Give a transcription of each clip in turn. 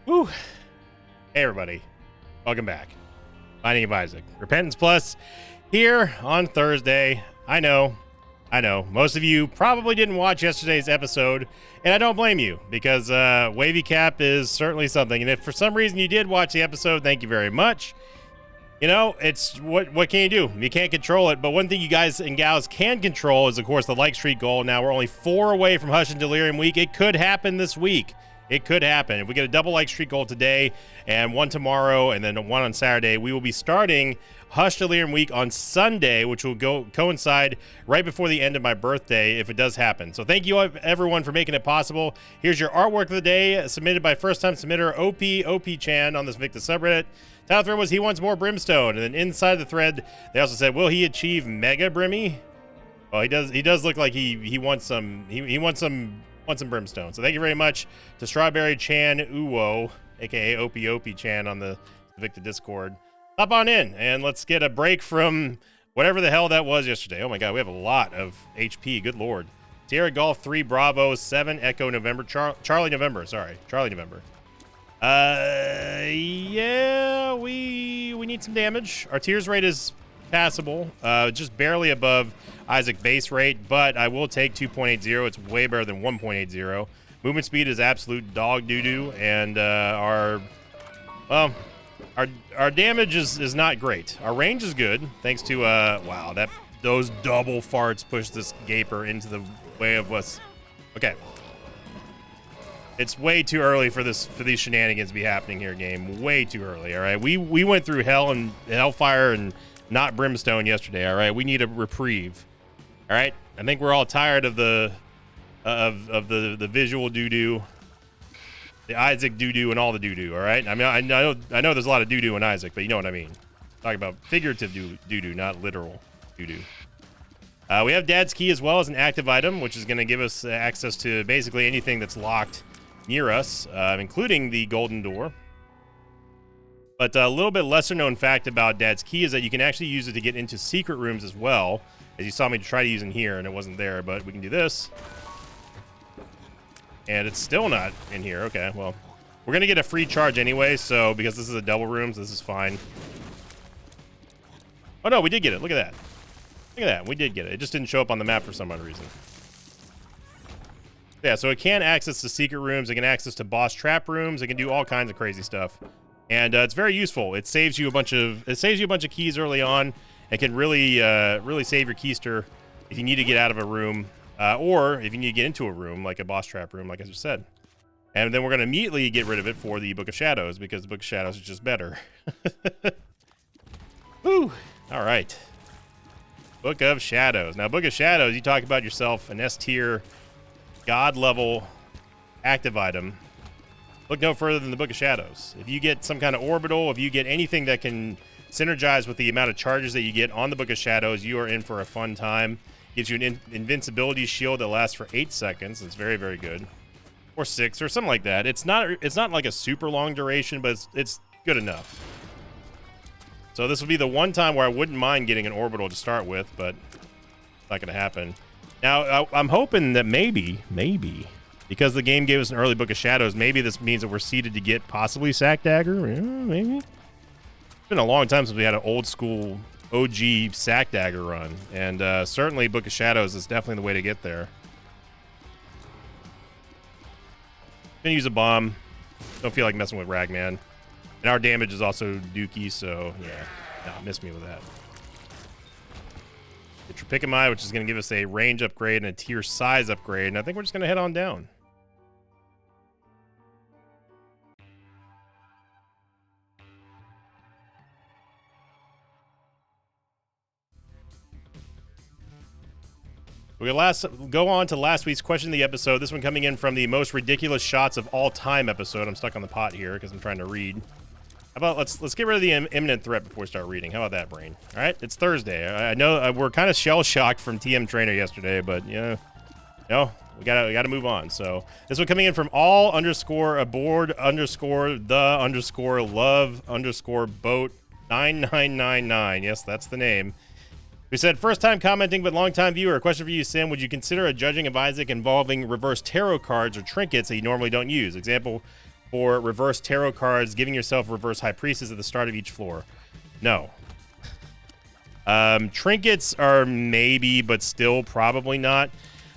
Whew. Hey everybody, welcome back. Binding of Isaac, Repentance Plus, here on Thursday. I know, most of you probably didn't watch yesterday's episode, and I don't blame you, because Wavy Cap is certainly something, and if for some reason you did watch the episode, thank you very much. You know, it's what can you do? You can't control it, but one thing you guys and gals can control is, of course, the like streak goal. Now, we're only 4 away from Hush and Delirium Week. It could happen this week. It could happen. If we get a double like streak goal today and one tomorrow and then one on Saturday, we will be starting Hush Delirium Week on Sunday, which will coincide right before the end of my birthday if it does happen. So thank you everyone for making it possible. Here's your artwork of the day submitted by first-time submitter OP Chan on this Victus subreddit. Title thread was he wants more brimstone, and then inside the thread they also said, will he achieve Mega Brimmy? Well, he does look like he wants some wants some brimstone. So thank you very much to Strawberry Chan Uwo, aka OP Chan on the Victor Discord. Hop on in and let's get a break from whatever the hell that was yesterday. Oh my god, we have a lot of HP. Good lord. Sierra Golf 3 Bravo 7 Echo November Charlie November. Yeah, we need some damage. Our tears rate is passable, just barely above Isaac base rate, but I will take 2.80. It's way better than 1.80. Movement speed is absolute dog doo-doo, and our damage is not great. Our range is good, thanks to wow, those double farts pushed this Gaper into the way of us. Okay. It's way too early for these shenanigans to be happening here, game. Way too early, all right? We went through hell and hellfire and not brimstone yesterday, all right? We need a reprieve, all right? I think we're all tired of the visual doo-doo, the Isaac doo-doo, and all the doo-doo, all right? I mean, I know there's a lot of doo-doo in Isaac, but you know what I mean. Talking about figurative doo-doo, not literal doo-doo. We have Dad's Key as well as an active item, which is going to give us access to basically anything that's locked near us, including the golden door. But a little bit lesser known fact about Dad's Key is that you can actually use it to get into secret rooms as well, as you saw me try to use in here and it wasn't there, but we can do this. And it's still not in here. Okay, well, we're gonna get a free charge anyway, so because this is a double room, so this is fine. Oh no, we did get it. Look at that. Look at that. We did get it. It just didn't show up on the map for some odd reason. Yeah, so it can access the secret rooms. It can access to boss trap rooms. It can do all kinds of crazy stuff, and it's very useful. It saves you a bunch of keys early on. It can really save your keister if you need to get out of a room, or if you need to get into a room like a boss trap room, like I just said. And then we're going to immediately get rid of it for the Book of Shadows because the Book of Shadows is just better. Woo! All right. Book of Shadows. Now, Book of Shadows, you talk about yourself an S tier God level active item. Look no further than the Book of Shadows. If you get some kind of orbital, if you get anything that can synergize with the amount of charges that you get on the Book of Shadows, you are in for a fun time. Gives you an invincibility shield that lasts for 8 seconds. It's very, very good. Or 6 or something like that. It's not like a super long duration, but it's good enough. So this would be the one time where I wouldn't mind getting an orbital to start with, but it's not going to happen. Now, I'm hoping that maybe, because the game gave us an early Book of Shadows, maybe this means that we're seeded to get possibly Sack Dagger. Yeah, maybe. It's been a long time since we had an old school OG Sack Dagger run, and certainly Book of Shadows is definitely the way to get there. Gonna use a bomb. Don't feel like messing with Ragman. And our damage is also dookie, so yeah, no, miss me with that. Get Tropicamide, which is going to give us a range upgrade and a tier size upgrade, and I think we're just going to head on down. We'll go on to last week's question of the episode. This one coming in from the most ridiculous shots of all time episode. I'm stuck on the pot here because I'm trying to read. How about let's get rid of the imminent threat before we start reading. How about that, brain? All right, it's Thursday. I know we're kind of shell shocked from TM Trainer yesterday, but yeah, no, we gotta move on. So this one coming in from all underscore aboard underscore the underscore love underscore boat 9999. Yes, that's the name. We said, first time commenting, but long time viewer. A question for you, Sim. Would you consider a judging of Isaac involving reverse tarot cards or trinkets that you normally don't use? Example, for reverse tarot cards, giving yourself reverse high priestess at the start of each floor. No. Trinkets are maybe, but still probably not.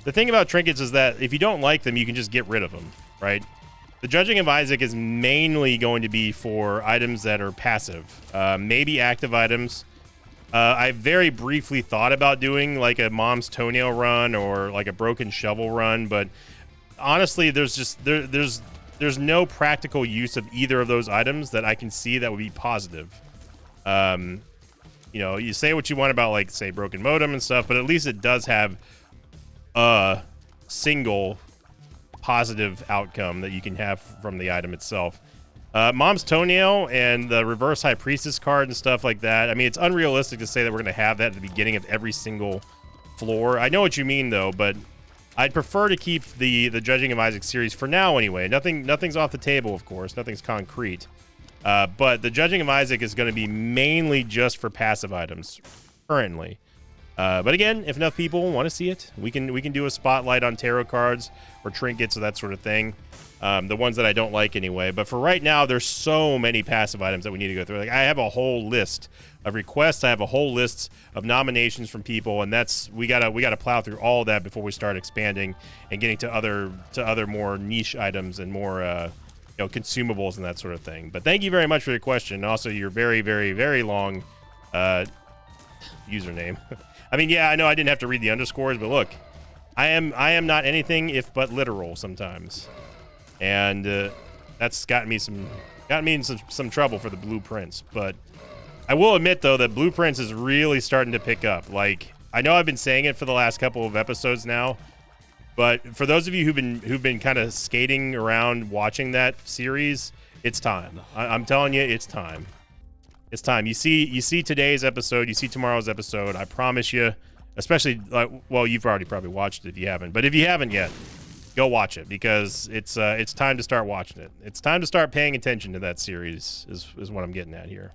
The thing about trinkets is that if you don't like them, you can just get rid of them, right? The Judging of Isaac is mainly going to be for items that are passive, maybe active items. I very briefly thought about doing like a Mom's Toenail run or like a Broken Shovel run, but honestly, there's no practical use of either of those items that I can see that would be positive. You know, you say what you want about, like, say, Broken Modem and stuff, but at least it does have a single positive outcome that you can have from the item itself. Mom's Toenail and the Reverse High Priestess card and stuff like that. I mean, it's unrealistic to say that we're going to have that at the beginning of every single floor. I know what you mean, though, but I'd prefer to keep the Judging of Isaac series for now anyway. Nothing's off the table, of course. Nothing's concrete. But the Judging of Isaac is going to be mainly just for passive items currently. But again, if enough people want to see it, we can do a spotlight on tarot cards or trinkets or that sort of thing. The ones that I don't like anyway. But for right now, there's so many passive items that we need to go through. Like, I have a whole list of requests. I have a whole list of nominations from people, and that's we gotta plow through all of that before we start expanding and getting to other more niche items and more you know, consumables and that sort of thing. But thank you very much for your question, and also your very, very, very long username. I mean, yeah, I know I didn't have to read the underscores, but look, I am not anything if but literal sometimes, and that's gotten me in some trouble for the blueprints. But I will admit though that blueprints is really starting to pick up. Like, I know I've been saying it for the last couple of episodes now, but for those of you who've been kind of skating around watching that series, it's time. I'm telling you, it's time. It's time. You see today's episode, you see tomorrow's episode. I promise you, especially well, you've already probably watched it if you haven't. But if you haven't yet, go watch it, because it's time to start watching it. It's time to start paying attention to that series. Is what I'm getting at here.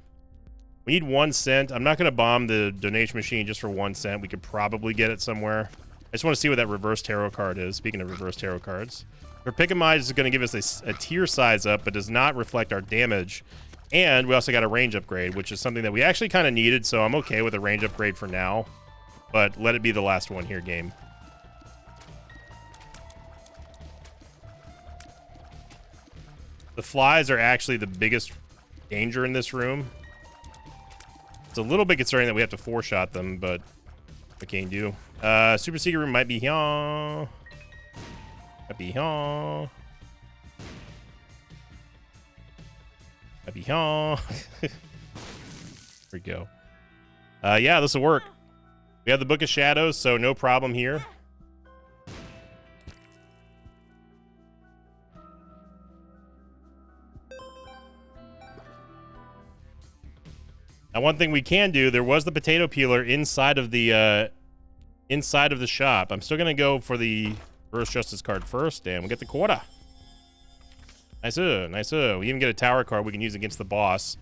We need 1 cent. I'm not going to bomb the donation machine just for 1 cent. We could probably get it somewhere. I just want to see what that reverse tarot card is. Speaking of reverse tarot cards, Perpigamize is going to give us a tier size up, but does not reflect our damage. And we also got a range upgrade, which is something that we actually kind of needed, so I'm okay with a range upgrade for now. But let it be the last one here, game. The flies are actually the biggest danger in this room. It's a little bit concerning that we have to 4-shot them, but what can you do? Super secret room might be here. Might be here. Might be here. Here we go. Yeah, this will work. We have the Book of Shadows, so no problem here. Now, one thing we can do, there was the potato peeler inside of the shop. I'm still gonna go for the Reverse Justice card first, and we'll get the quarter. Nice, nice. We even get a tower card we can use against the boss.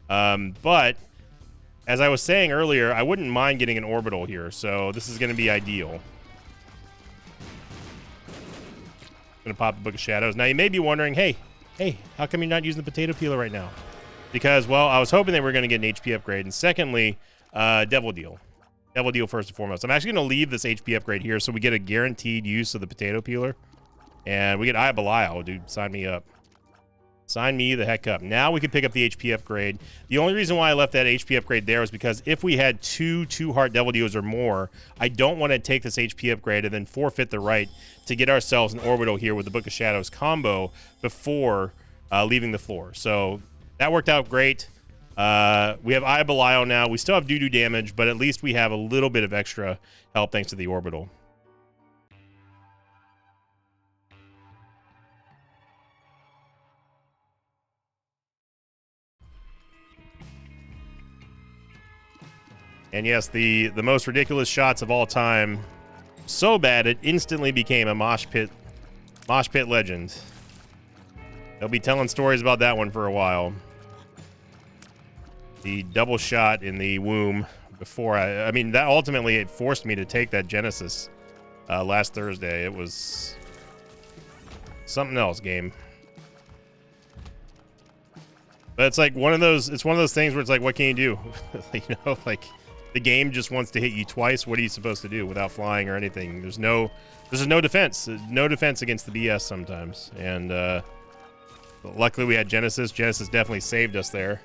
But as I was saying earlier, I wouldn't mind getting an orbital here, so this is gonna be ideal. Gonna pop the Book of Shadows. Now you may be wondering, hey, how come you're not using the potato peeler right now? Because, well, I was hoping that we were going to get an HP upgrade. And secondly, Devil Deal. Devil Deal first and foremost. I'm actually going to leave this HP upgrade here so we get a guaranteed use of the potato peeler. And we get Eye of Belial, dude. Sign me up. Sign me the heck up. Now we can pick up the HP upgrade. The only reason why I left that HP upgrade there was because if we had two heart Devil Deals or more, I don't want to take this HP upgrade and then forfeit the right to get ourselves an orbital here with the Book of Shadows combo before leaving the floor. So that worked out great. We have Eye of Belial now. We still have doo-doo damage, but at least we have a little bit of extra help thanks to the orbital. And yes, the most ridiculous shots of all time. So bad it instantly became a mosh pit legend. They'll be telling stories about that one for a while. The double shot in the womb before I mean, that ultimately it forced me to take that Genesis last Thursday. It was something else, game. But it's like one of those things where it's like, what can you do? You know, like the game just wants to hit you twice. What are you supposed to do without flying or anything? There's no defense. There's no defense against the BS sometimes. And luckily we had Genesis. Genesis definitely saved us there.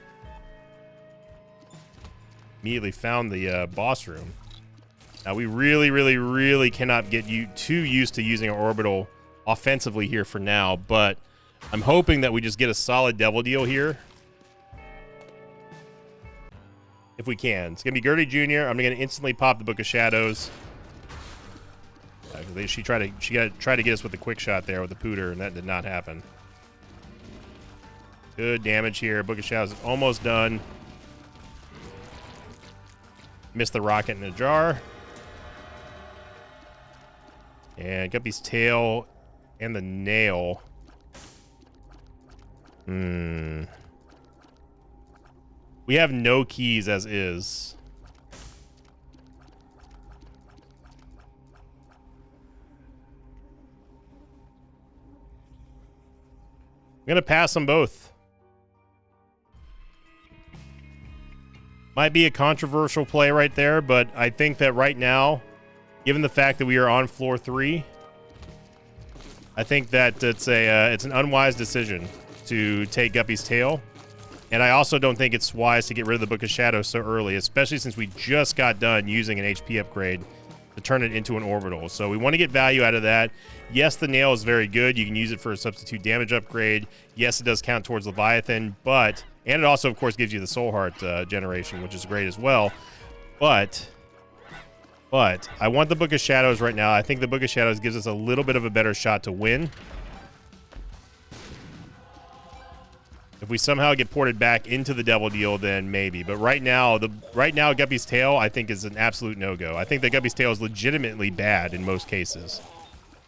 Immediately found the boss room. Now we really cannot get you too used to using our orbital offensively here for now, but I'm hoping that we just get a solid devil deal here. If we can. It's gonna be Gertie Jr. I'm gonna instantly pop the Book of Shadows. She tried to get us with a quick shot there with the Pooter, and that did not happen. Good damage here. Book of Shadows is almost done. Missed the rocket in the jar. And Guppy's tail and the nail. We have no keys as is. I'm gonna pass them both. Might be a controversial play right there, but I think that right now, given the fact that we are on floor 3, I think that it's an unwise decision to take Guppy's tail. And I also don't think it's wise to get rid of the Book of Shadows so early, especially since we just got done using an HP upgrade to turn it into an orbital. So we want to get value out of that. Yes, the nail is very good. You can use it for a substitute damage upgrade. Yes, it does count towards Leviathan, but... And it also, of course, gives you the Soul Heart generation, which is great as well. But I want the Book of Shadows right now. I think the Book of Shadows gives us a little bit of a better shot to win. If we somehow get ported back into the Devil Deal, then maybe. But right now, Guppy's Tail, I think, is an absolute no-go. I think that Guppy's Tail is legitimately bad in most cases.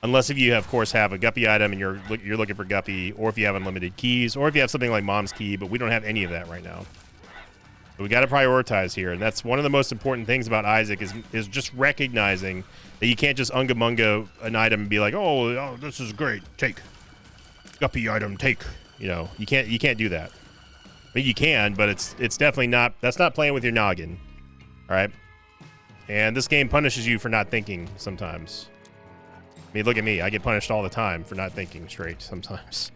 Unless if you, of course, have a Guppy item and you're looking for Guppy, or if you have unlimited keys, or if you have something like Mom's Key, but we don't have any of that right now. So we got to prioritize here, and that's one of the most important things about Isaac is just recognizing that you can't just unga-munga an item and be like, oh, this is great, take. Guppy item, take. You know, you can't do that. I mean, you can, but it's definitely not, that's not playing with your noggin. All right? And this game punishes you for not thinking sometimes. I mean, look at me. I get punished all the time for not thinking straight sometimes.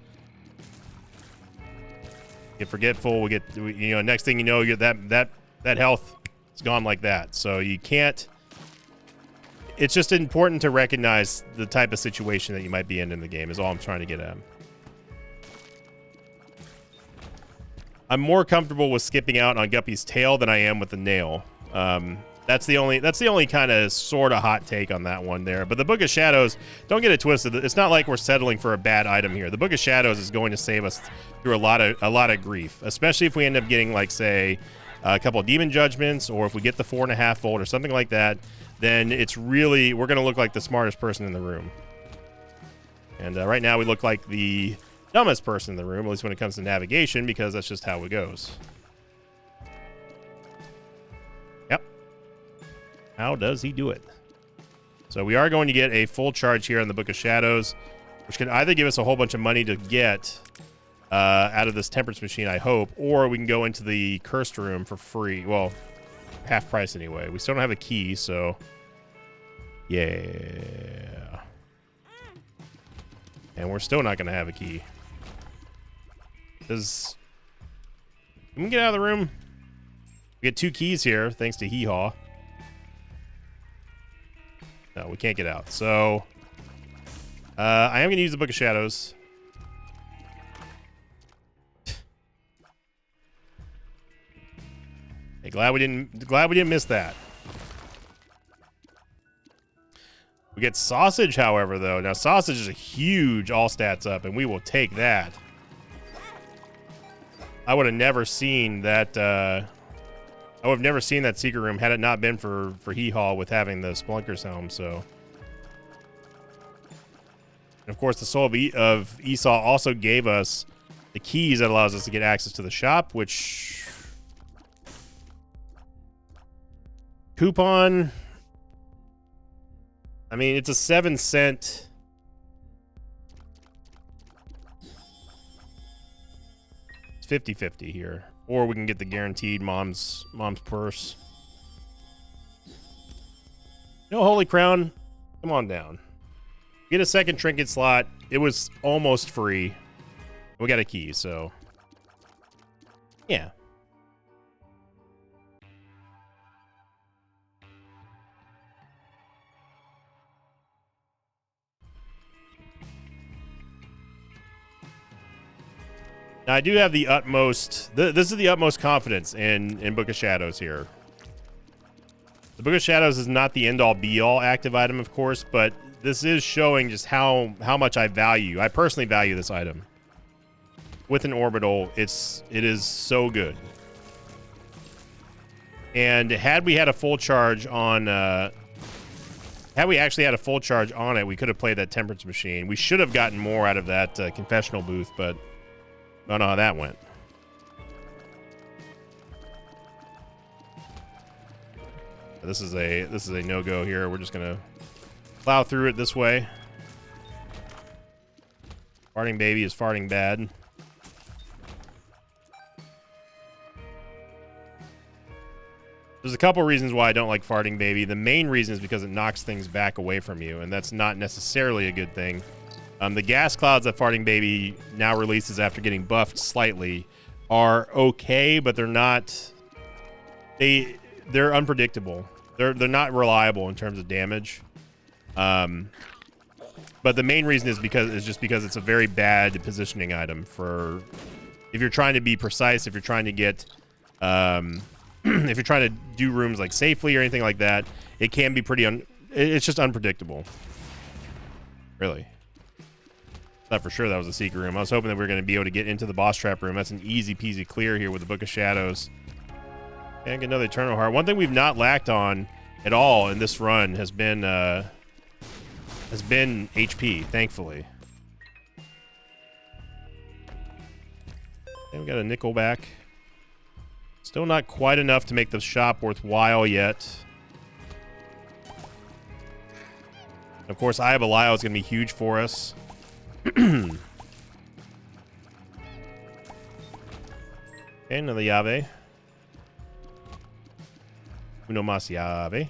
Get forgetful. We get, you know, next thing you know, that health is gone like that. So you can't. It's just important to recognize the type of situation that you might be in the game. Is all I'm trying to get at. I'm more comfortable with skipping out on Guppy's tail than I am with the nail. That's the only kind of sort of hot take on that one there. But the Book of Shadows, don't get it twisted. It's not like we're settling for a bad item here. The Book of Shadows is going to save us through a lot of grief, especially if we end up getting, like, say, a couple of Demon Judgments, or if we get the 4.5 volt or something like that. Then it's really, we're going to look like the smartest person in the room. And right now we look like the dumbest person in the room, at least when it comes to navigation, because that's just how it goes. How does he do it? So we are going to get a full charge here on the Book of Shadows, which can either give us a whole bunch of money to get out of this Temperance Machine, I hope, or we can go into the Cursed Room for free. Well, half price anyway. We still don't have a key, so yeah. And we're still not going to have a key. Can we get out of the room? We get 2 keys here, thanks to Hee Haw. No, we can't get out. So, I am going to use the Book of Shadows. Hey, glad we didn't miss that. We get Sausage, however, though. Now, Sausage is a huge all stats up, and we will take that. I would have never seen that. I would have never seen that secret room had it not been for Hee Haw with having the Spelunker's Helm. So, and of course, the Soul of Esau also gave us the keys that allows us to get access to the shop, which coupon. I mean, it's a 7-cent. 50-50 here. Or we can get the guaranteed mom's purse. No Holy Crown. Come on down. Get a second trinket slot. It was almost free. We got a key, so yeah. Now, I do have the utmost... This is the utmost confidence in Book of Shadows here. The Book of Shadows is not the end-all, be-all active item, of course, but this is showing just how much I personally value this item. With an orbital, it is so good. And had we had a full charge on... had we actually had a full charge on it, we could have played that Temperance Machine. We should have gotten more out of that confessional booth, but... I don't know how that went. This is a no-go here. We're just gonna plow through it this way. Farting baby is farting bad. There's a couple reasons why I don't like farting baby. The main reason is because it knocks things back away from you, and that's not necessarily a good thing. The gas clouds that Farting Baby now releases after getting buffed slightly are okay, but they're not... They're unpredictable. They're not reliable in terms of damage. But the main reason is just because it's a very bad positioning item for... If you're trying to be precise, if you're trying to get... if you're trying to do rooms like safely or anything like that, it can be pretty... It's just unpredictable. Really. Thought for sure that was a secret room. I was hoping that we were going to be able to get into the boss trap room. That's an easy peasy clear here with the Book of Shadows. And get another Eternal Heart. One thing we've not lacked on at all in this run has been HP, thankfully. And we got a nickel back. Still not quite enough to make the shop worthwhile yet. Of course, Eye of Belial is going to be huge for us. Okay, another llave. Uno más llave.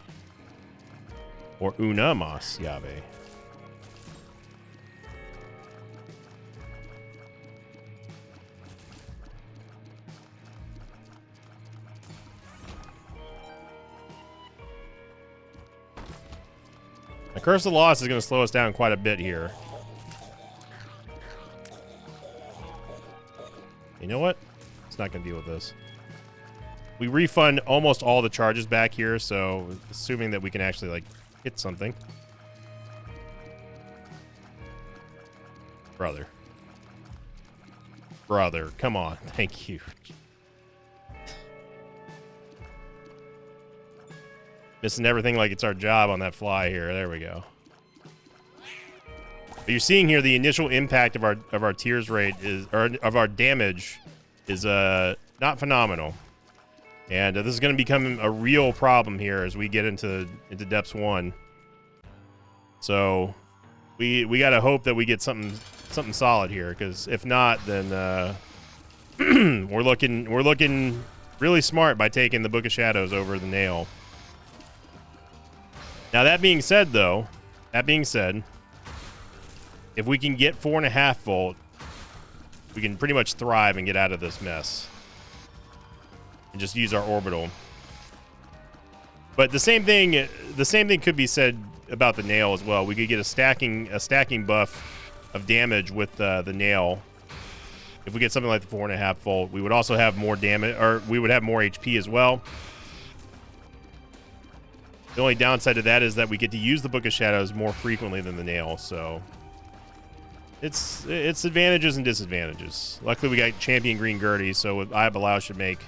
Or una más llave. The Curse of Loss is going to slow us down quite a bit here. You know what? It's not going to deal with this. We refund almost all the charges back here, so assuming that we can actually, like, hit something. Brother. Brother, come on. Thank you. Missing everything like it's our job on that fly here. There we go. But you're seeing here the initial impact of our tears rate is, or of our damage is not phenomenal, and this is going to become a real problem here as we get into Depths 1. So we got to hope that we get something solid here, because if not, then we're looking really smart by taking the Book of Shadows over the nail. Now that being said, if we can get 4.5 volt, we can pretty much thrive and get out of this mess. And just use our orbital. But the same thing could be said about the nail as well. We could get a stacking buff of damage with the nail. If we get something like the 4.5 volt, we would also have more damage, or we would have more HP as well. The only downside to that is that we get to use the Book of Shadows more frequently than the nail, so it's advantages and disadvantages. Luckily, we got Champion Green Gertie, so Eye of Belial should make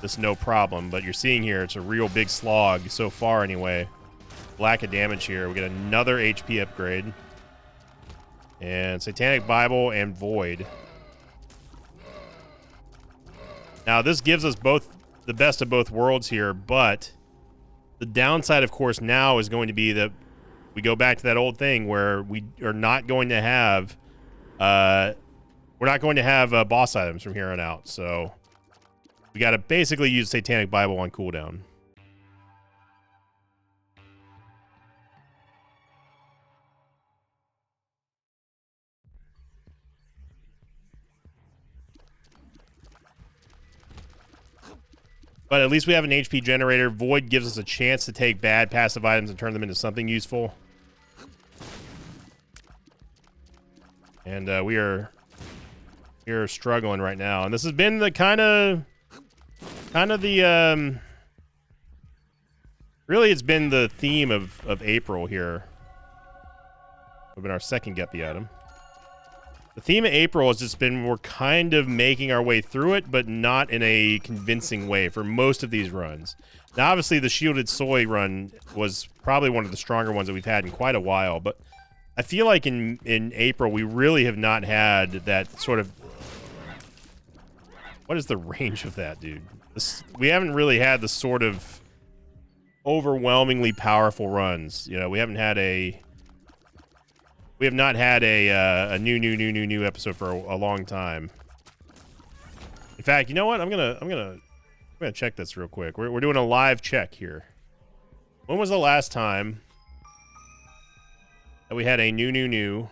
this no problem. But you're seeing here, it's a real big slog so far anyway. Lack of damage here. We get another HP upgrade. And Satanic Bible and Void. Now, this gives us both the best of both worlds here, but the downside, of course, now is going to be that we go back to that old thing where we are not going to have we're not going to have boss items from here on out. So we got to basically use Satanic Bible on cooldown. But at least we have an HP generator. Void gives us a chance to take bad passive items and turn them into something useful. And we are struggling right now. And this has been the kind of the really it's been the theme of April here. It's been our second Guppy item. The theme of April has just been we're kind of making our way through it, but not in a convincing way for most of these runs. Now, obviously, the Shielded Soy run was probably one of the stronger ones that we've had in quite a while, but I feel like in April, we really have not had that sort of... What is the range of that, dude? We haven't really had the sort of overwhelmingly powerful runs. You know, we haven't had a... We have not had a new episode for a long time. In fact, you know what? I'm gonna check this real quick. We're doing a live check here. When was the last time that we had a new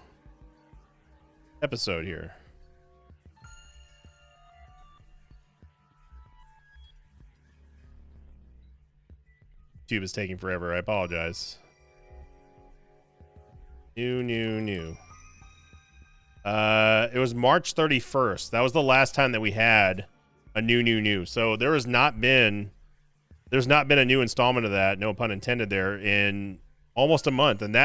episode here? YouTube is taking forever. I apologize. New. It was March 31st. That was the last time that we had a new. So there's not been a new installment of that, no pun intended there, in almost a month. And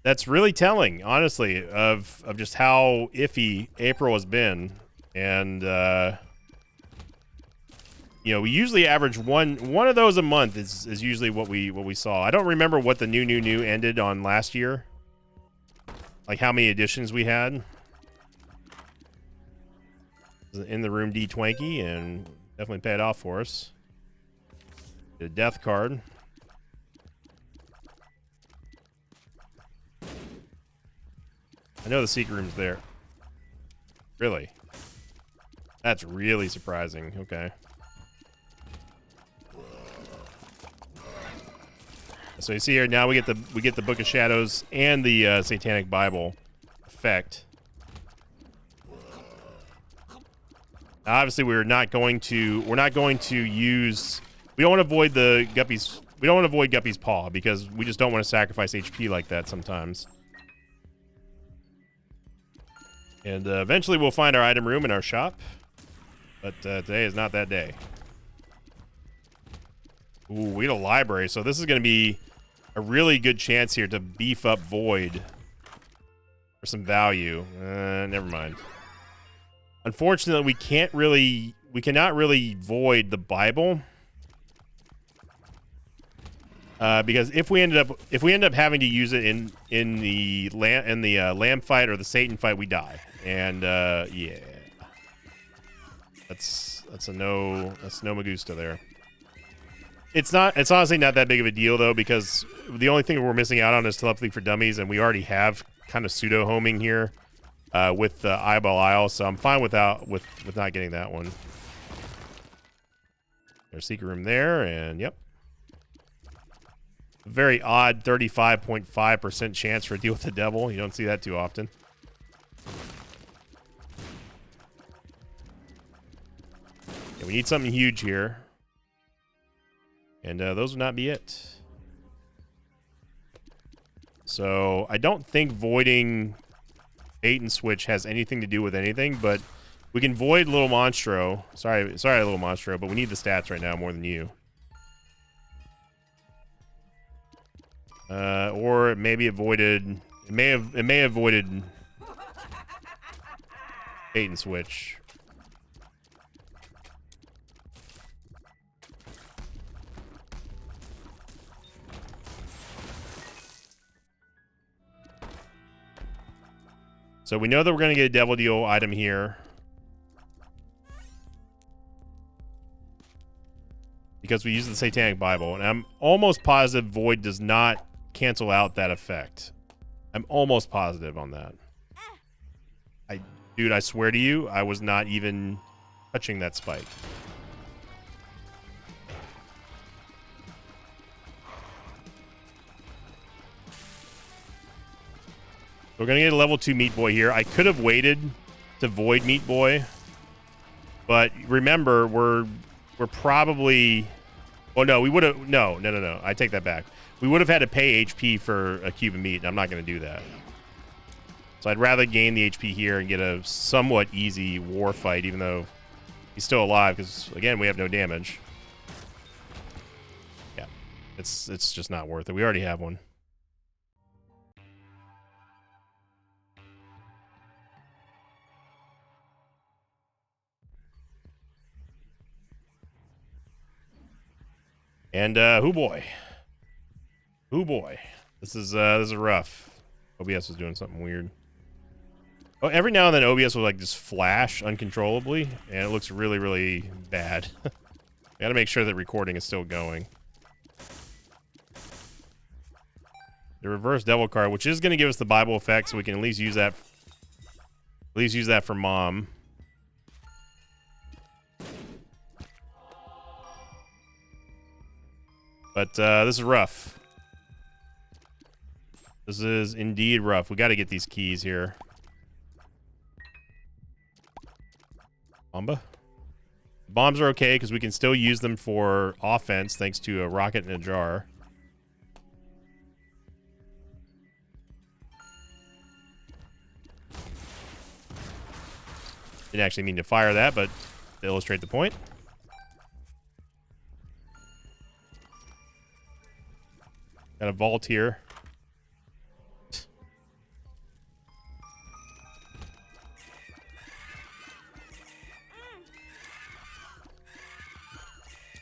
that's really telling, honestly, of just how iffy April has been. And you know, we usually average one of those a month is usually what we saw. I don't remember what the new ended on last year. Like how many editions we had. In the room D Twanky and definitely paid off for us. The death card. I know the secret room's there. Really? That's really surprising. Okay. So you see here now we get the Book of Shadows and the Satanic Bible effect. Now, obviously, we're not going to use. We don't want to avoid the Guppy's. We don't want to avoid Guppy's Paw because we just don't want to sacrifice HP like that sometimes. And eventually, we'll find our item room in our shop, but today is not that day. Ooh, we had a library, so this is going to be a really good chance here to beef up Void for some value. Never mind. Unfortunately, we cannot really Void the Bible because if we end up having to use it in the lamb fight or the Satan fight, we die. And yeah, that's no me gusta there. It's honestly not that big of a deal though, because the only thing we're missing out on is Telepathy for Dummies, and we already have kind of pseudo homing here with Eyeball Isle, so I'm fine with not getting that one. There's secret room there, and yep. Very odd 35.5% chance for a deal with the devil. You don't see that too often. Yeah, we need something huge here. And those would not be it. So I don't think voiding bait and switch has anything to do with anything, but we can void Little Monstro. Sorry, Little Monstro, but we need the stats right now more than you. Or it may be avoided. It may have voided bait and switch. So we know that we're going to get a Devil Deal item here. Because we use the Satanic Bible. And I'm almost positive Void does not cancel out that effect. I'm almost positive on that. Dude, I swear to you, I was not even touching that spike. We're going to get a level 2 Meat Boy here. I could have waited to void Meat Boy. But remember, we're probably... Oh, no, we would have... No. I take that back. We would have had to pay HP for a cube of meat, and I'm not going to do that. So I'd rather gain the HP here and get a somewhat easy war fight, even though he's still alive, because, again, we have no damage. Yeah, it's just not worth it. We already have one. And, hoo boy. Hoo boy. This is rough. OBS is doing something weird. Oh, every now and then OBS will like just flash uncontrollably, and it looks really, really bad. Gotta make sure that recording is still going. The reverse devil card, which is gonna give us the Bible effect, so we can at least use that. At least use that for Mom. But this is rough. This is indeed rough. We got to get these keys here. Bomba. Bombs are okay because we can still use them for offense thanks to a rocket in a jar. Didn't actually mean to fire that, but to illustrate the point. Got a vault here.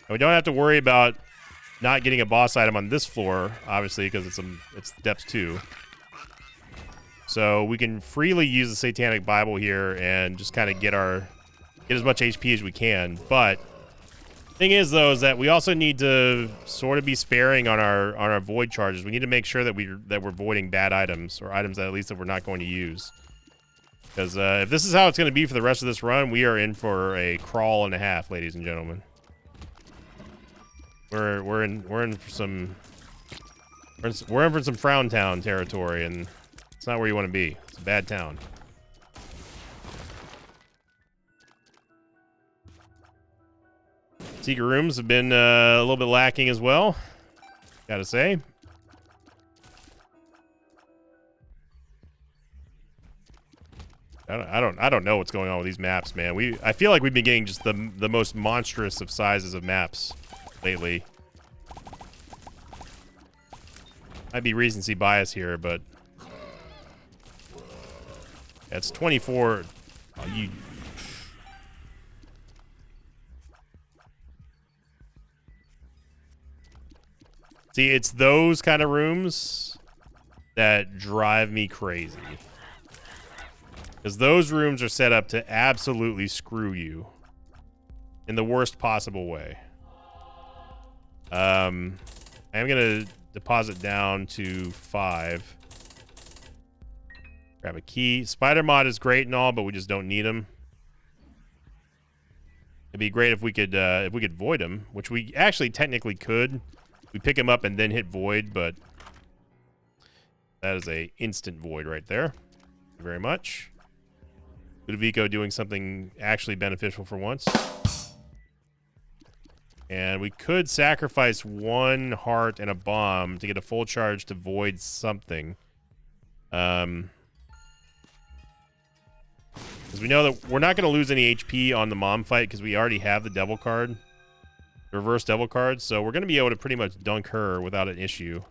And we don't have to worry about not getting a boss item on this floor, obviously, because it's depths 2. So we can freely use the Satanic Bible here and just kind of get as much HP as we can. But thing is, though, is that we also need to sort of be sparing on our void charges. We need to make sure that we're voiding bad items, or items that at least that we're not going to use. Because if this is how it's going to be for the rest of this run, we are in for a crawl and a half, ladies and gentlemen. We're in for some Frown Town territory, and it's not where you want to be. It's a bad town. Secret rooms have been a little bit lacking as well, gotta say. I don't know what's going on with these maps, man. I feel like we've been getting just the most monstrous of sizes of maps lately. Might be recency bias here, but that's 24. Oh, you. See, it's those kind of rooms that drive me crazy. Because those rooms are set up to absolutely screw you in the worst possible way. I am going to deposit down to 5. Grab a key. Spider mod is great and all, but we just don't need them. It'd be great if we could void them, which we actually technically could. We pick him up and then hit void, but that is a instant void right there. Thank you very much. Ludovico doing something actually beneficial for once. And we could sacrifice 1 heart and a bomb to get a full charge to void something. Because we know that we're not going to lose any HP on the Mom fight because we already have the devil card. Reverse devil card, so we're going to be able to pretty much dunk her without an issue.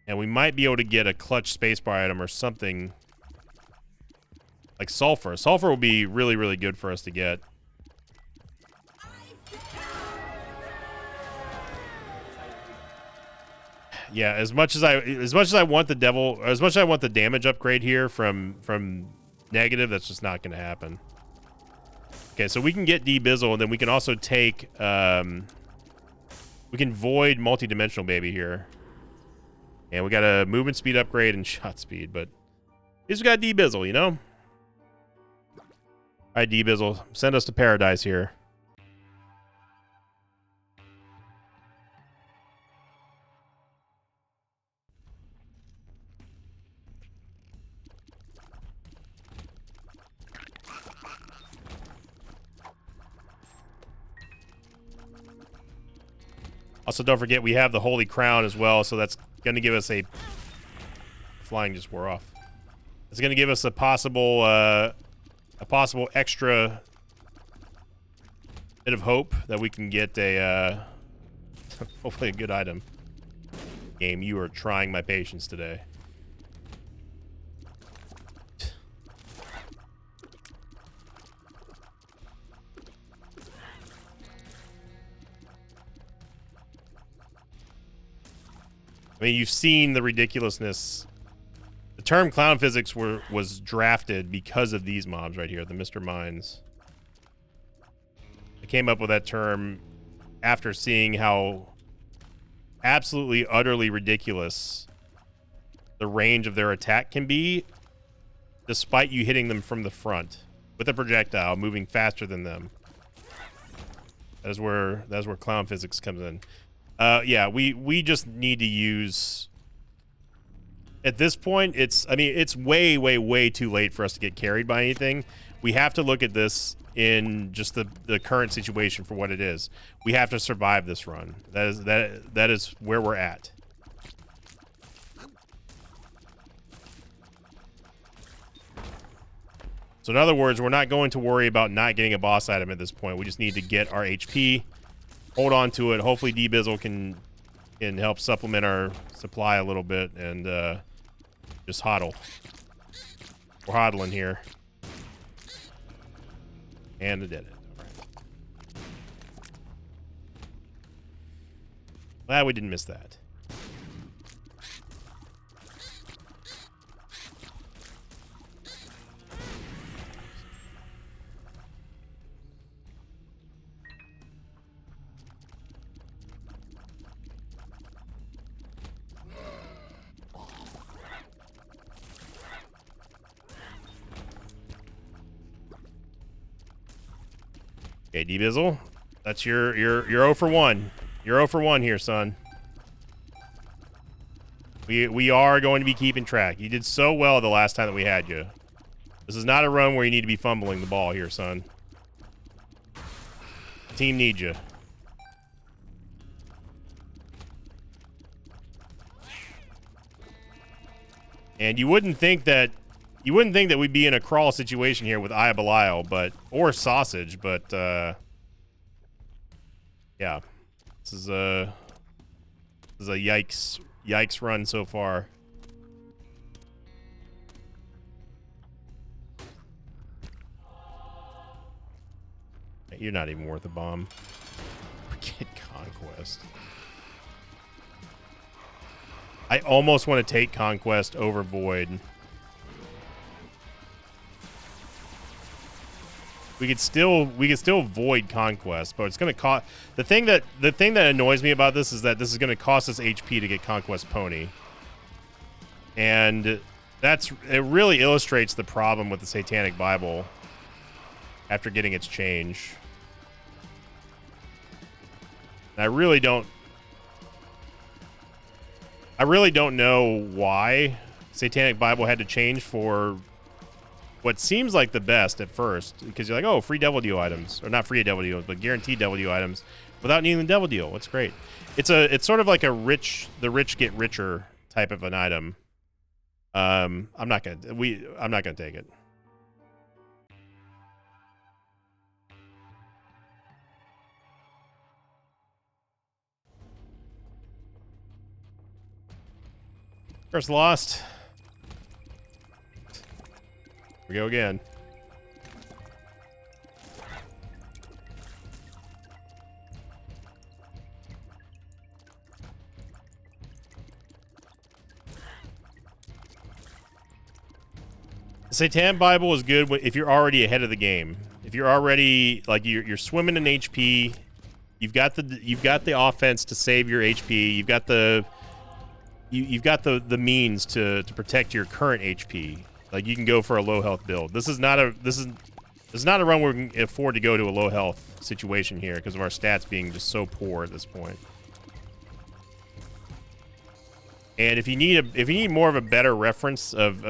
And we might be able to get a clutch spacebar item or something like sulfur. Sulfur will be really, really good for us to get. Yeah, as much as I want the devil, as much as I want the damage upgrade here from negative, that's just not going to happen. Okay, so we can get D-Bizzle, and then we can also take, we can void multi-dimensional baby here. And we got a movement speed upgrade and shot speed, but He's got D-Bizzle, you know? All right, D-Bizzle, send us to paradise here. Also, don't forget we have the Holy Crown as well, so that's going to give us a... Flying just wore off. It's going to give us a possible extra bit of hope that we can get a hopefully a good item. Game, you are trying my patience today. I mean, you've seen the ridiculousness. The term clown physics was drafted because of these mobs right here, the Mr. Mines. I came up with that term after seeing how absolutely, utterly ridiculous the range of their attack can be, despite you hitting them from the front with a projectile moving faster than them. That's where clown physics comes in. Yeah, we just need to use... At this point, I mean, it's way, way, way too late for us to get carried by anything. We have to look at this in just the current situation for what it is. We have to survive this run. That is where we're at. So in other words, we're not going to worry about not getting a boss item at this point. We just need to get our HP, hold on to it. Hopefully D-Bizzle can help supplement our supply a little bit, and just hodl. We're hodling here. And I did it. All right. Glad we didn't miss that. Okay, D-Bizzle, that's you're 0 for 1. You're 0 for 1 here, son. We are going to be keeping track. You did so well the last time that we had you. This is not a run where you need to be fumbling the ball here, son. The team needs you. And you wouldn't think that we'd be in a crawl situation here with Eye of Belial, or Sausage, but yeah, this is a yikes run so far. You're not even worth a bomb. Forget Conquest. I almost want to take Conquest over Void. We could still void Conquest, but it's going to cost. The thing that annoys me about this is that this is going to cost us HP to get Conquest Pony, and it really illustrates the problem with the Satanic Bible after getting its change. And I really don't know why Satanic Bible had to change for what seems like the best at first, because you're like, oh, free Devil Deal items, or not free Devil Deals, but guaranteed Devil Deal items without needing the Devil Deal. It's great. It's sort of like the rich get richer type of an item. I'm not gonna take it. First lost. Here we go again. The Satan Bible is good if you're already ahead of the game. If you're already like you're swimming in HP, you've got the offense to save your HP. You've got the means to protect your current HP. Like, you can go for a low health build. This is not a run where we can afford to go to a low health situation here because of our stats being just so poor at this point. And if you need more of a better reference of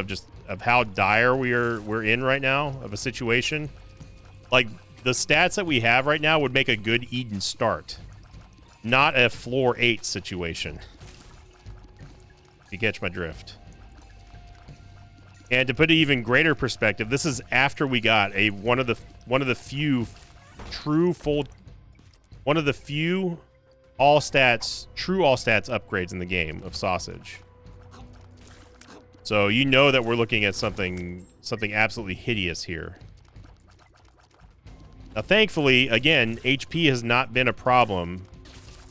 how dire we're in right now of a situation, like the stats that we have right now would make a good Eden start, not a floor 8 situation. If you catch my drift. And to put an even greater perspective, this is after we got one of the few all stats upgrades in the game of Sausage. So you know that we're looking at something absolutely hideous here. Now, thankfully, again, HP has not been a problem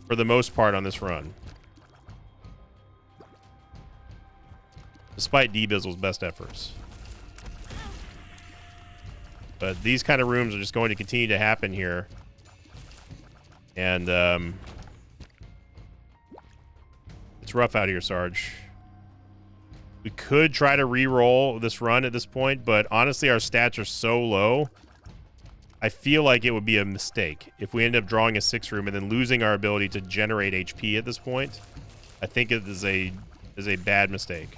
for the most part on this run. Despite D-Bizzle's best efforts. But these kind of rooms are just going to continue to happen here. And, it's rough out here, Sarge. We could try to re-roll this run at this point, but honestly, our stats are so low. I feel like it would be a mistake if we end up drawing a 6 room and then losing our ability to generate HP at this point. I think it is a bad mistake.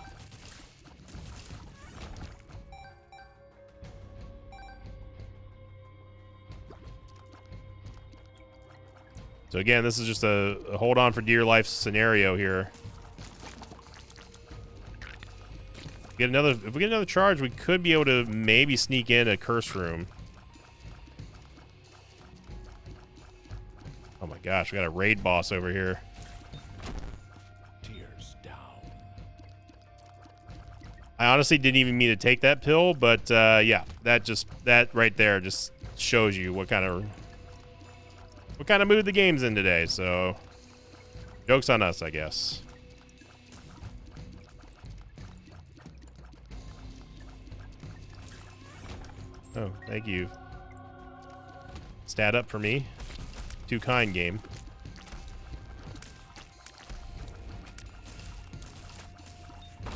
So again, this is just a hold on for dear life scenario here. If we get another charge, we could be able to maybe sneak in a curse room. Oh my gosh, we got a raid boss over here. Tears down. I honestly didn't even mean to take that pill, but yeah, that right there just shows you what kind of mood the game's in today. So, joke's on us, I guess. Oh, thank you. Stat up for me. Too kind, game.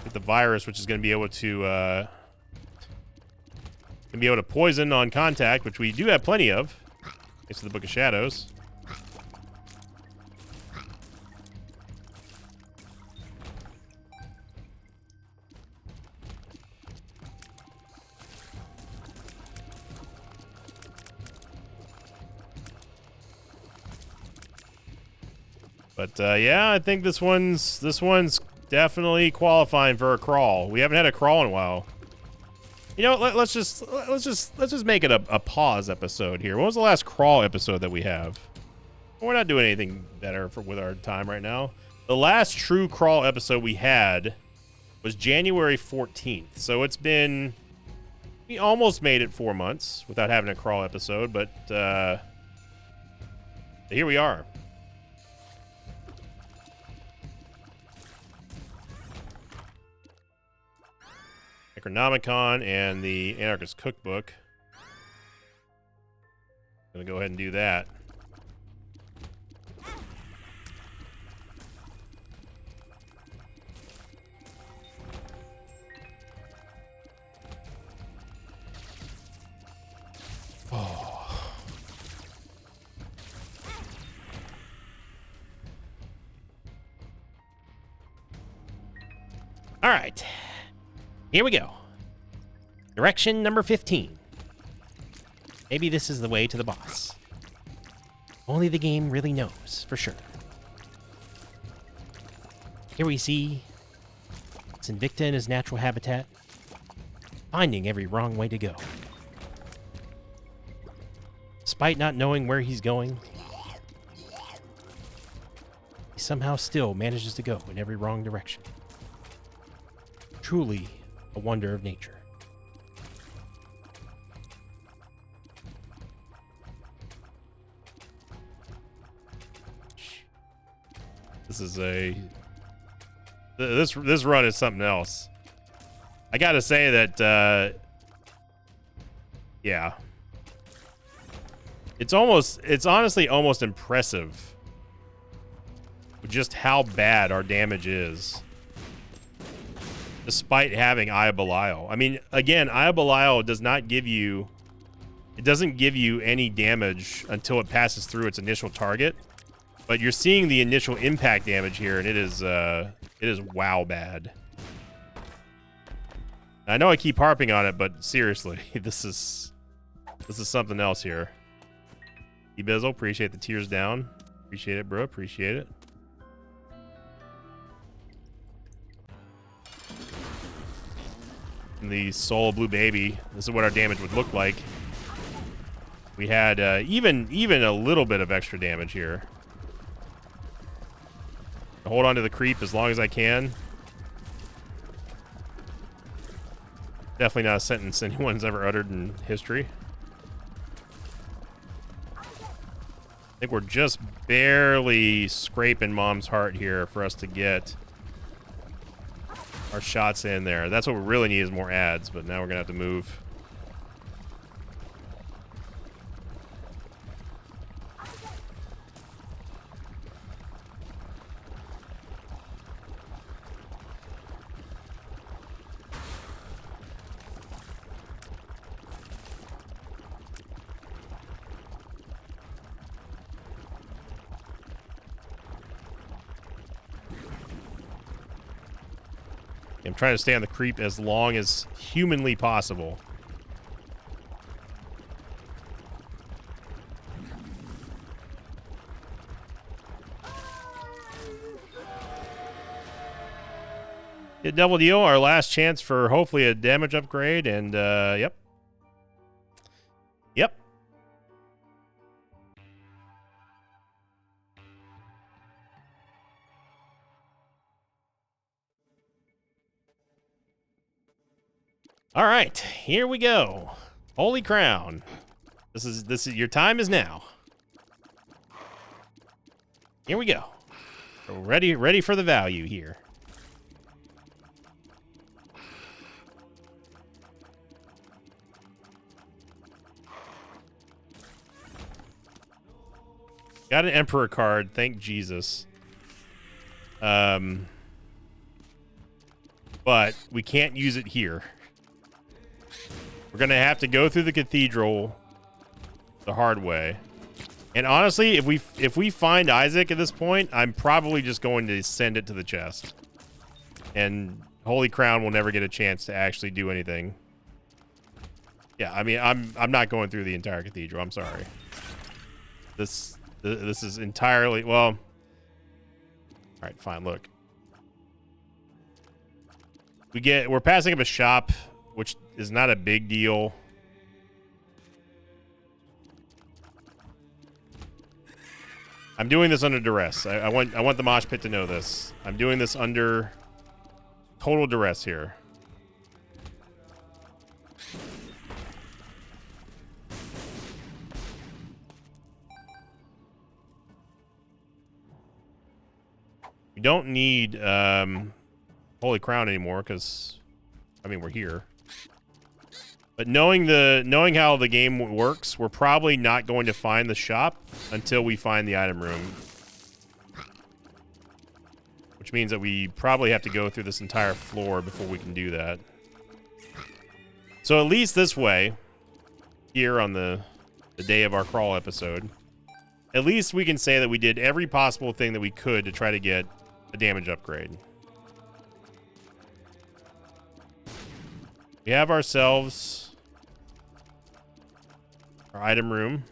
Get the virus, which is going to be able to poison on contact, which we do have plenty of. Thanks to the Book of Shadows. But yeah, I think this one's definitely qualifying for a crawl. We haven't had a crawl in a while. You know, let's just make it a pause episode here. When was the last crawl episode that we have? We're not doing anything better with our time right now. The last true crawl episode we had was January 14th. So it's been, we almost made it 4 months without having a crawl episode, but here we are. Necronomicon and the Anarchist Cookbook. Gonna go ahead and do that. Oh. All right. Here we go. Direction number 15. Maybe this is the way to the boss. Only the game really knows, for sure. Here we see Sinvicta in his natural habitat, finding every wrong way to go. Despite not knowing where he's going, he somehow still manages to go in every wrong direction. Truly a wonder of nature. This is this run is something else. I gotta say that yeah, it's honestly almost impressive just how bad our damage is. despite having Eye of Belial. I mean, again, Eye of Belial does not give you... It doesn't give you any damage until it passes through its initial target. But you're seeing the initial impact damage here, and it is wow bad. I know I keep harping on it, but seriously, this is something else here. E-Bizzle, appreciate the tears down. Appreciate it, bro. Appreciate it. And the Soul Blue Baby. This is what our damage would look like. We had even a little bit of extra damage here. Hold on to the creep as long as I can. Definitely not a sentence anyone's ever uttered in history. I think we're just barely scraping Mom's heart here for us to get our shots in there. That's what we really need is more ads, but now we're gonna have to move. I'm trying to stay on the creep as long as humanly possible. Get double deal, our last chance for hopefully a damage upgrade, and yep. Yep. All right, here we go. Holy Crown. This is your time is now. Here we go. We're ready for the value here. Got an Emperor card, thank Jesus. But we can't use it here. We're gonna have to go through the cathedral the hard way. And honestly, if we find Isaac at this point, I'm probably just going to send it to the chest. And Holy Crown will never get a chance to actually do anything. Yeah, I mean, I'm not going through the entire cathedral. I'm sorry. This is entirely, well, all right, fine. Look, we're passing up a shop, which is not a big deal. I'm doing this under duress. I want the mosh pit to know this. I'm doing this under total duress here. We don't need Holy Crown anymore because, I mean, we're here. But knowing how the game works, we're probably not going to find the shop until we find the item room. Which means that we probably have to go through this entire floor before we can do that. So at least this way, here on the day of our crawl episode, at least we can say that we did every possible thing that we could to try to get a damage upgrade. We have ourselves our item room.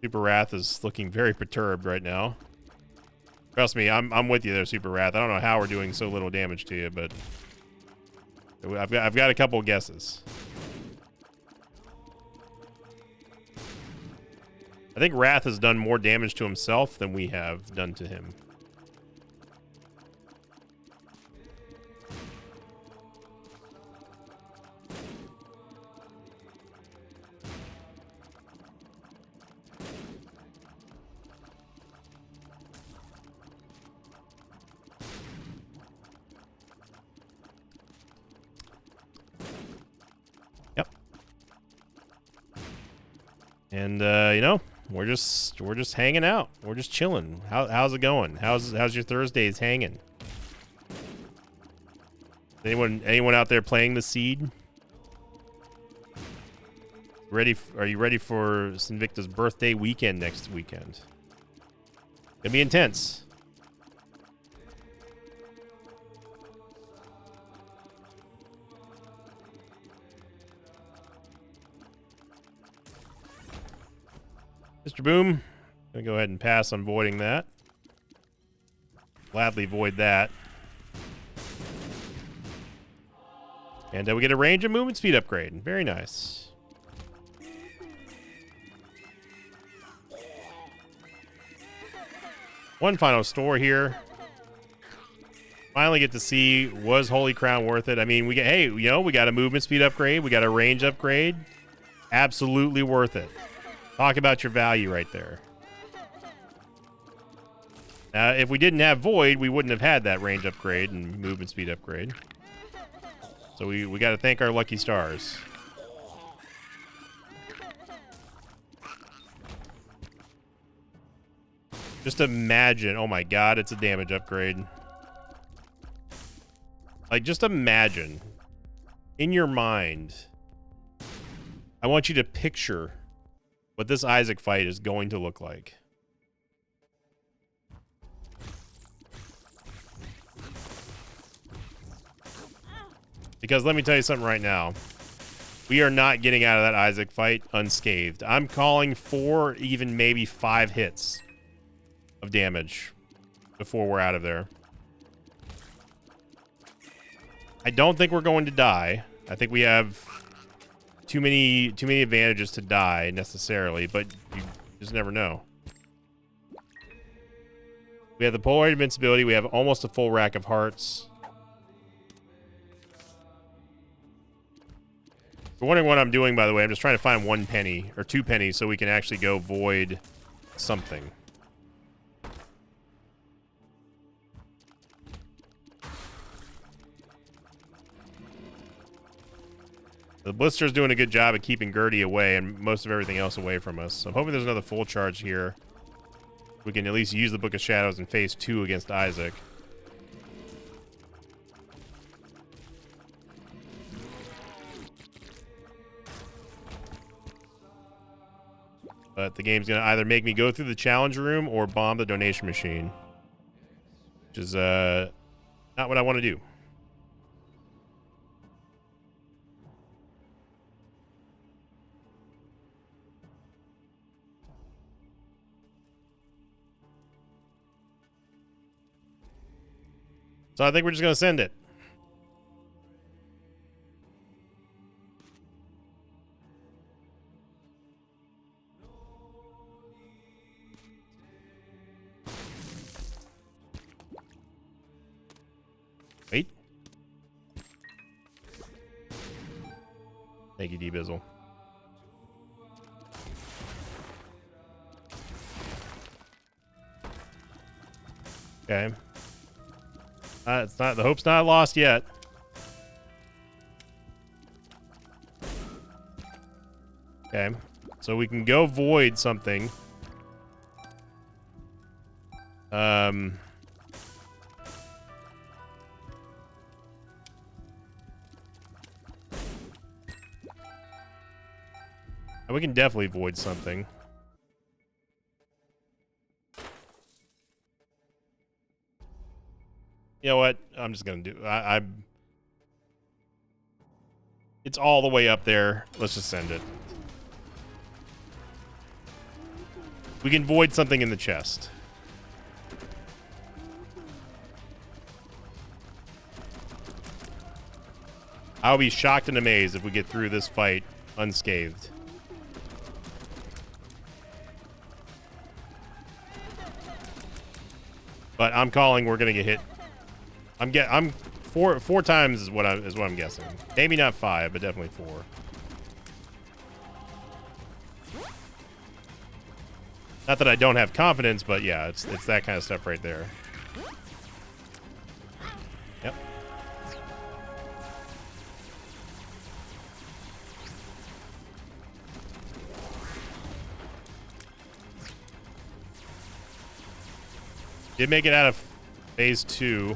Super Wrath is looking very perturbed right now. Trust me, I'm with you there, Super Wrath. I don't know how we're doing so little damage to you, but I've got a couple guesses. I think Wrath has done more damage to himself than we have done to him. Yep. And, you know, We're just hanging out. We're just chilling. How's it going? How's your Thursdays hanging? Anyone out there playing the Seed? Are you ready for Sinvicta's birthday weekend next weekend? Gonna be intense. Mr. Boom, gonna go ahead and pass on voiding that. Gladly void that. And we get a range and movement speed upgrade. Very nice. One final store here. Finally get to see, was Holy Crown worth it? I mean, we got a movement speed upgrade. We got a range upgrade. Absolutely worth it. Talk about your value right there. Now, if we didn't have Void, we wouldn't have had that range upgrade and movement speed upgrade. So we got to thank our lucky stars. Just imagine. Oh my god, it's a damage upgrade. Like, just imagine. In your mind. I want you to picture what this Isaac fight is going to look like. Because let me tell you something right now. We are not getting out of that Isaac fight unscathed. I'm calling 4, even maybe 5 hits of damage before we're out of there. I don't think we're going to die. I think we have too many advantages to die necessarily, but you just never know. We have the Polaroid invincibility. We have almost a full rack of hearts. If you're wondering what I'm doing, by the way, I'm just trying to find 1 penny or 2 pennies so we can actually go void something. The Blister's doing a good job of keeping Gertie away and most of everything else away from us. So I'm hoping there's another full charge here. We can at least use the Book of Shadows in phase 2 against Isaac. But the game's going to either make me go through the challenge room or bomb the donation machine. Which is not what I want to do. So I think we're just going to send it. Wait. Thank you, D-Bizzle. Okay. It's not, the hope's not lost yet. Okay. So we can go void something. We can definitely void something. You know what? I'm just gonna do. It's all the way up there. Let's just send it. We can void something in the chest. I'll be shocked and amazed if we get through this fight unscathed. But I'm calling we're gonna get hit. I'm four times is what I'm guessing. Maybe not 5, but definitely 4. Not that I don't have confidence, but yeah, it's that kind of stuff right there. Yep. Did make it out of phase 2.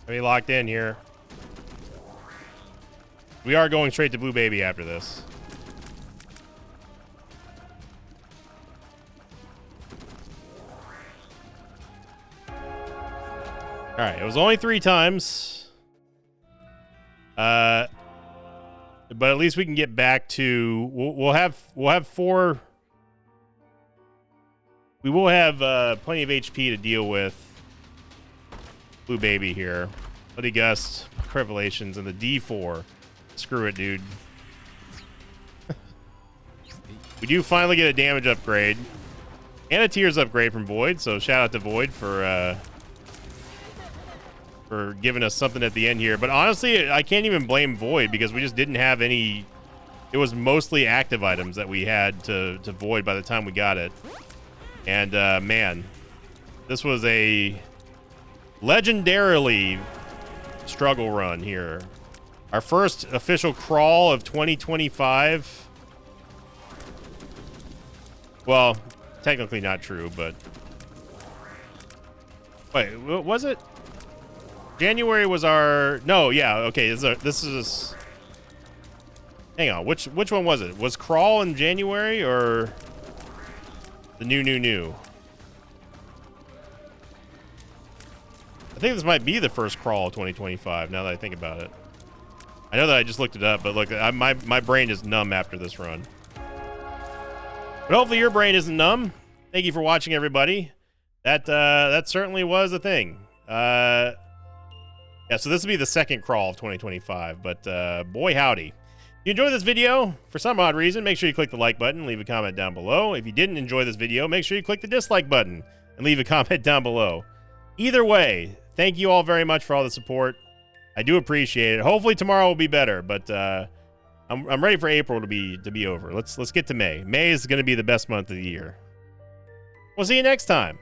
Be locked in here. We are going straight to Blue Baby after this. All right, it was only 3 times. But at least we can get back to we'll have 4. We will have plenty of HP to deal with Blue Baby here. Bloody Gust, Revelations, and the D4. Screw it, dude. We do finally get a damage upgrade and a Tears upgrade from Void, so shout out to Void for giving us something at the end here. But honestly, I can't even blame Void because we just didn't have any. It was mostly active items that we had to Void by the time we got it. And man, this was a legendarily struggle run here. Our first official crawl of 2025. Well, technically not true, but wait, was it? January was our yeah, okay, this is hang on, which one was it? Was crawl in January or the new? I think this might be the first crawl of 2025, now that I think about it. I know that I just looked it up, but look, my brain is numb after this run. But hopefully your brain isn't numb. Thank you for watching, everybody. That certainly was a thing. Yeah, so this will be the second crawl of 2025, but boy howdy. If you enjoyed this video, for some odd reason, make sure you click the like button, leave a comment down below. If you didn't enjoy this video, make sure you click the dislike button and leave a comment down below. Either way, thank you all very much for all the support. I do appreciate it. Hopefully tomorrow will be better, but I'm ready for April to be over. Let's get to May. May is going to be the best month of the year. We'll see you next time.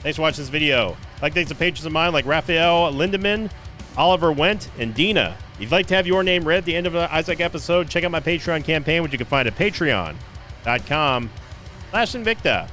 Thanks for watching this video. Like, thanks to patrons of mine like Raphael Lindemann, Oliver Wendt, and Dina. If you'd like to have your name read at the end of an Isaac episode, check out my Patreon campaign, which you can find at patreon.com/Invicta.